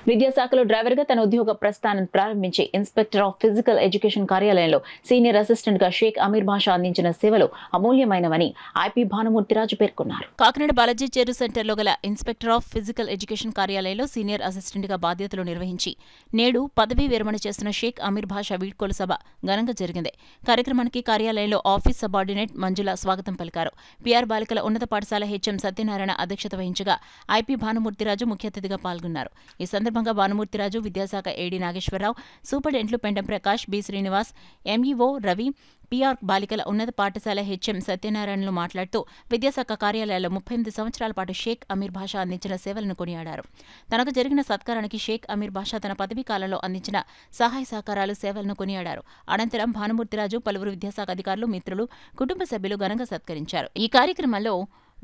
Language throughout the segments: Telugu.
విద్యాశాఖలో డ్రైవర్గా తన ఉద్యోగ ప్రస్థానం ప్రారంభించి ఇన్స్పెక్టర్ ఆఫ్ ఫిజికల్ ఎడ్యుకేషన్ కార్యాలయంలో సీనియర్ అసిస్టెంట్ గా షేక్ అమీర్ బాషా అందించిన సేవలు అమూల్యమైనవని ఐపీ భానుమూర్తిరాజు పేర్కొన్నారు. కాకినాడ బాలాజీ చెరు సెంటర్లో గల ఇన్స్పెక్టర్ ఆఫ్ ఫిజికల్ ఎడ్యుకేషన్ కార్యాలయంలో సీనియర్ అసిస్టెంట్ గా బాధ్యతలు నిర్వహించి నేడు పదవీ విరమణ చేస్తున్న షేక్ అమీర్ బాషా వీడ్కోలు సభ ఘనంగా జరిగింది. కార్యక్రమానికి కార్యాలయంలో ఆఫీస్ సబార్డినేట్ మంజుల స్వాగతం పలికారు. పిఆర్ బాలికల ఉన్నత పాఠశాల హెచ్ఎం సత్యనారాయణ అధ్యక్షత వహించగా ఐపీ భానుమూర్తిరాజు ముఖ్య అతిథిగా పాల్గొన్నారు. ఈ సందర్భంగా భానుమూర్తిరాజు, విద్యాశాఖ ఏడీ నాగేశ్వరరావు, సూపరింటెండెంట్లు Pendam Prakash, B Srinivas, MEO Ravi, PR బాలికల ఉన్నత పాఠశాల హెచ్ఎం సత్యనారాయణలు మాట్లాడుతూ విద్యాశాఖ కార్యాలయాల్లో 38 సంవత్సరాల పాటు షేక్ అమీర్ బాషా అందించిన సేవలను కొనియాడారు. తనకు జరిగిన సత్కారానికి షేక్ అమీర్ బాషా తన పదవీ కాలంలో అందించిన సహాయ సహకారాలు, సేవలను కొనియాడారు. అనంతరం భానుమూర్తిరాజు పలువురు విద్యాశాఖ అధికారులు, మిత్రులు, కుటుంబ సభ్యులు ఘనంగా సత్కరించారు. ఈ కార్యక్రమంలో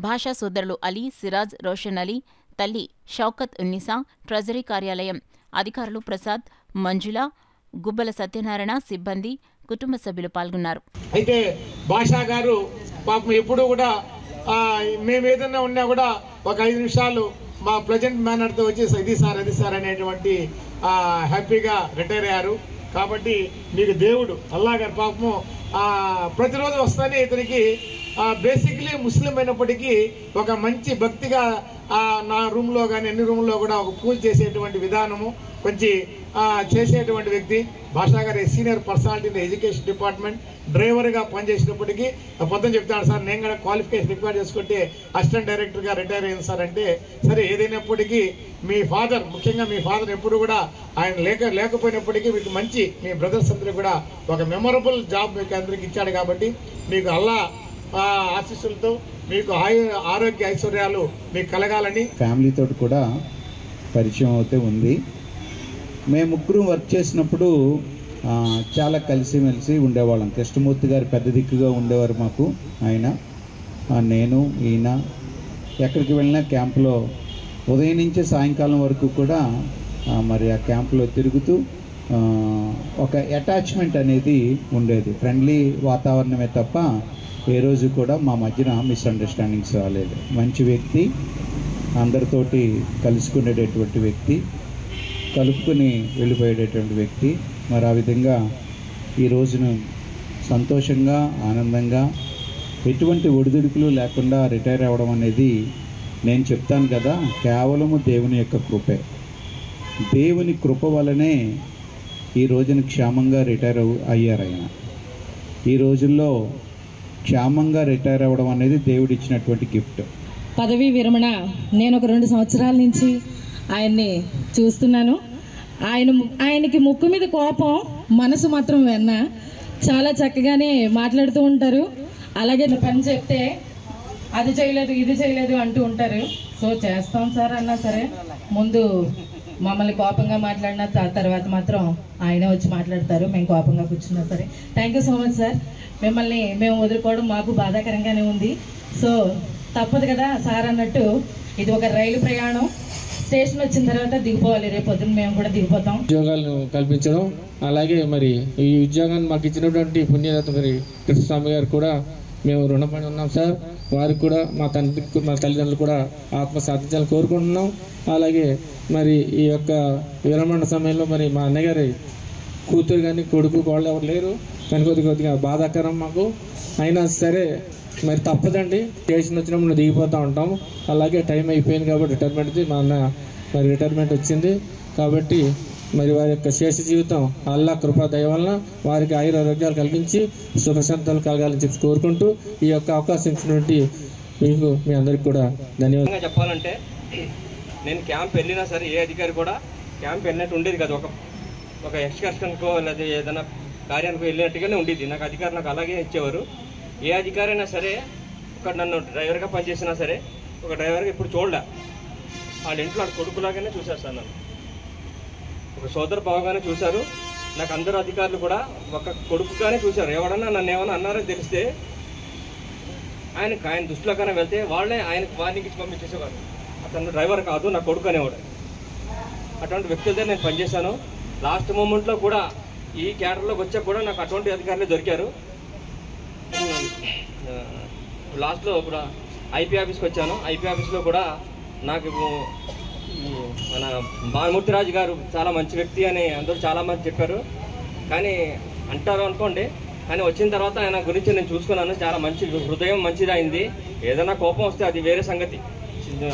బాషా సోదరులు అలీ, సిరాజ్, రోషన్ అలీ, తల్లి షౌకత్ ఉన్నీసా, ట్రెజరీ కార్యాలయం అధికారులు ప్రసాద్, మంజుల, గుబ్బల సత్యనారాయణ, సిబ్బంది, కుటుంబ సభ్యులు పాల్గొన్నారు. అయితే బాషా గారు పాపం ఎప్పుడు కూడా మేము ఏదైనా ఉన్నా కూడా ఒక 5 నిమిషాలు మా ప్లెజెంట్ మేనర్తో వచ్చేసి ఇది సార్ అనేటువంటి హ్యాపీగా రిటైర్ అయ్యారు. కాబట్టి మీకు దేవుడు అల్లా గారు పాపము ప్రతిరోజు వస్తానే ఇతనికి బేసిక్లీ ముస్లిం అయినప్పటికీ ఒక మంచి భక్తిగా నా రూమ్లో కానీ అన్ని రూమ్లో కూడా ఒక పూజ చేసేటువంటి విధానము కొంచెం చేసేటువంటి వ్యక్తి. బాషా గారి senior personality in education department డ్రైవర్గా పనిచేసినప్పటికీ పొద్దున చెప్తాను సార్ నేను కూడా క్వాలిఫికేషన్ రిక్వైర్ చేసుకుంటే అసిస్టెంట్ డైరెక్టర్గా రిటైర్ అయింది సార్ అంటే, సరే ఏదైనప్పటికీ మీ ఫాదర్, ముఖ్యంగా మీ ఫాదర్ ఎప్పుడు కూడా ఆయన లేకపోయినప్పటికీ మీకు మంచి మీ బ్రదర్స్ అందరికీ కూడా ఒక మెమొరబుల్ జాబ్ మీకు అందరికి ఇచ్చాడు. కాబట్టి మీకు అల్లా ఆశీస్సులతో మీకు ఆరోగ్య ఐశ్వర్యాలు మీకు కలగాలని. ఫ్యామిలీతో కూడా పరిచయం అవుతే ఉంది. మేము ముగ్గురు వర్క్ చేసినప్పుడు చాలా కలిసిమెలిసి ఉండేవాళ్ళం. కృష్ణమూర్తి గారు పెద్ద దిక్కుగా ఉండేవారు మాకు. ఆయన, నేను, ఈయన ఎక్కడికి వెళ్ళినా క్యాంపులో ఉదయం నుంచి సాయంకాలం వరకు కూడా మరి ఆ క్యాంపులో తిరుగుతూ ఒక అటాచ్మెంట్ అనేది ఉండేది. ఫ్రెండ్లీ వాతావరణమే తప్ప ఏ రోజు కూడా మా మధ్యన మిస్అండర్స్టాండింగ్స్ రాలేదు. మంచి వ్యక్తి, అందరితోటి కలుసుకునేటటువంటి వ్యక్తి, కలుపుకొని వెళ్ళిపోయేటటువంటి వ్యక్తి. మరి ఆ విధంగా ఈ రోజును సంతోషంగా, ఆనందంగా, ఎటువంటి ఒడిదుడుకులు లేకుండా రిటైర్ అవ్వడం అనేది నేను చెప్తాను కదా, కేవలము దేవుని యొక్క కృపే. దేవుని కృప వల్లనే ఈ రోజున క్షేమంగా రిటైర్ అయ్యారు ఆయన. ఈ రోజుల్లో క్షేమంగా రిటైర్ అవ్వడం అనేది దేవుడు ఇచ్చినటువంటి గిఫ్ట్. పదవీ విరమణ నేను ఒక 2 సంవత్సరాల నుంచి ఆయన్ని చూస్తున్నాను. ఆయనకి ముక్కు మీద కోపం, మనసు మాత్రం వెన్న. చాలా చక్కగానే మాట్లాడుతూ ఉంటారు. అలాగే పని చెప్తే అది చేయలేదు, ఇది చేయలేదు అంటూ ఉంటారు. సో చేస్తాం సార్ అన్నా సరే ముందు మమ్మల్ని కోపంగా మాట్లాడిన తర్వాత మాత్రం ఆయనే వచ్చి మాట్లాడతారు. మేము కోపంగా కూర్చున్నా సరే. Thank you so much sir. మిమ్మల్ని మేము వదులుకోవడం మాకు బాధాకరంగానే ఉంది. సో తప్పదు కదా సార్ అన్నట్టు, ఇది ఒక రైలు ప్రయాణం. స్టేషన్ వచ్చిన తర్వాత దిగిపోవాలి. రేపు పొద్దున్న మేము కూడా దిగిపోతాం. ఉద్యోగాలను కల్పించడం, అలాగే మరి ఈ ఉద్యోగాన్ని మాకు ఇచ్చినటువంటి పుణ్యదాత మరి కృష్ణస్వామి గారు కూడా మేము రుణపడి ఉన్నాం సార్. వారికి కూడా మా తల్లిదండ్రులు కూడా ఆత్మ సాధించాలని కోరుకుంటున్నాం. అలాగే మరి ఈ యొక్క విరమణ సమయంలో మరి మా అన్నగారి కూతురు కానీ కొడుకు వాళ్ళు ఎవరు లేరు కానీ కొద్దిగా బాధాకరం మాకు. అయినా సరే మరి తప్పదండి, స్టేషన్ వచ్చినప్పుడు దిగిపోతూ ఉంటాం. అలాగే టైం అయిపోయింది కాబట్టి రిటైర్మెంట్ది మా అన్న మరి రిటైర్మెంట్ వచ్చింది. కాబట్టి మరి వారి యొక్క శేష జీవితం అల్లా కృపా దయ వలన వారికి ఆరోగ్యాలు కలిగించి సుఖశాంతాలు కలగాలని చెప్పి కోరుకుంటూ ఈ యొక్క అవకాశం ఇచ్చినటువంటి మీకు మీ అందరికి కూడా ధన్యవాదాలు. చెప్పాలంటే నేను క్యాంప్ వెళ్ళినా సరే ఏ అధికారి కూడా క్యాంప్ వెళ్ళినట్టు ఉండేది కదా. ఒక ఎక్స్కర్షన్కో లేదా ఏదైనా కార్యానికి వెళ్ళినట్టుగానే ఉండేది. నాకు అధికారులు నాకు అలాగే ఇచ్చేవారు. ఏ అధికారి అయినా సరే, ఒక నన్ను డ్రైవర్గా పనిచేసినా సరే ఒక డ్రైవర్గా ఇప్పుడు చూడలే. వాళ్ళ ఇంట్లో వాళ్ళ కొడుకులాగానే చూశారు సార్. నన్ను ఒక సోదర భావంగానే చూశారు. నాకు అందరు అధికారులు కూడా ఒక కొడుకుగానే చూశారు. ఎవడన్నా నన్ను ఏమన్నా అన్నారని తెలిస్తే ఆయన దృష్టిలోకైనా వెళ్తే వాళ్ళే ఆయనకు వార్నింగ్ ఇచ్చి పంపించేసేవారు. అతను డ్రైవర్ కాదు, నా కొడుకు అనేవాడు. అటువంటి వ్యక్తులతో నేను పనిచేశాను. లాస్ట్ మూమెంట్లో కూడా ఈ క్యాడర్లోకి వచ్చాక కూడా నాకు అటువంటి అధికారులే దొరికారు. లాస్ట్లో ఇప్పుడు ఐపీ ఆఫీస్కి వచ్చాను. ఐపీ ఆఫీస్లో కూడా నాకు మన భానుమూర్తిరాజు గారు చాలా మంచి వ్యక్తి అని అందరూ చాలామంది చెప్పారు, కానీ అంటారు అనుకోండి. కానీ వచ్చిన తర్వాత ఆయన గురించి నేను చూసుకున్నాను, చాలా మంచి హృదయం మంచిది అయింది. ఏదైనా కోపం వస్తే అది వేరే సంగతి.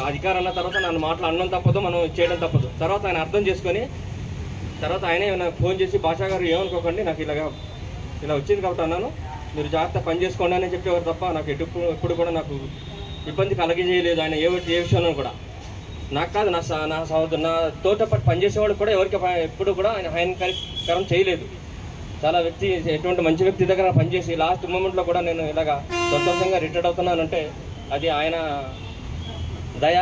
అధికారం అన్న తర్వాత నన్ను మాటలు అనడం తప్పదు, మనం చేయడం తప్పదు. తర్వాత ఆయన అర్థం చేసుకొని తర్వాత ఆయనే నాకు ఫోన్ చేసి, భాషా గారు ఏమనుకోకండి, నాకు ఇలా వచ్చింది కాబట్టి అన్నాను, మీరు జాగ్రత్త పని చేసుకోండి అని చెప్పేవారు తప్ప నాకు ఎప్పుడు కూడా నాకు ఇబ్బంది కలిగజేయలేదు ఆయన ఏ విషయంలో కూడా. నాకు కాదు, నా తోట పాటు పనిచేసేవాడు కూడా ఎవరికి ఎప్పుడు కూడా ఆయన హానికరం చేయలేదు. చాలా ఎటువంటి మంచి వ్యక్తి దగ్గర పనిచేసి లాస్ట్ మూమెంట్లో కూడా నేను ఇలాగా సంతోషంగా రిటైర్డ్ అవుతున్నానంటే అది ఆయన దయ.